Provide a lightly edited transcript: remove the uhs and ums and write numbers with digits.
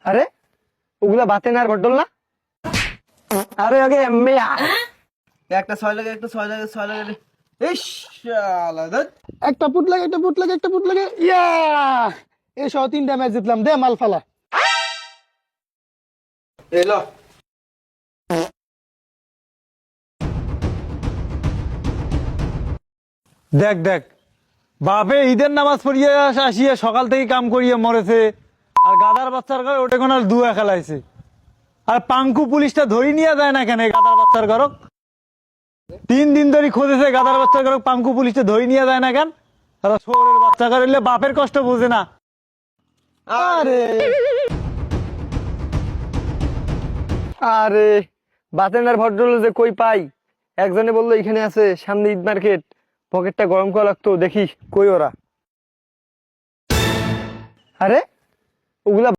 আরে ওগুলা বাতেন আর বটল না? আরে আগে মেয়া একটা ছয় লাগে, একটা ছয় লাগে, ছয় লাগে। ইস শালা ধ্যাৎ। একটা পুট লাগে, একটা পুট লাগে, একটা পুট লাগে, ইয়া এই সহ 3টা ম্যাচ জিতলাম। দে মাল ফালা। এলো দেখ দেখ, বাপে ঈদের নামাজ পড়িয়ে আসিয়ে সকাল থেকে কাম করিয়ে মরেছে, আর গাদার বাচ্চার ঘর ওটা কোন আর দুয়া খেলাইছে। আর পাঙ্কু পুলিশটা ধরি নিয়ে যায় না কেন এই গাদার বাচ্চার ঘর? 3 দিন ধরে খোঁজেছে গাদার বাচ্চার ঘর, পাঙ্কু পুলিশটা ধরি নিয়ে যায় না কেন? তারা শহরের বাচ্চা ঘর হইলে বাপের কষ্ট বুঝে না। আরে আরে বাতেন আর ভট্টল যে কই পাই? একজনে বললো এখানে আছে, সামনে ঈদ মার্কেট। পকেটটা গরম করা লাগতো, দেখি কই ওরা। আরে ওগুলা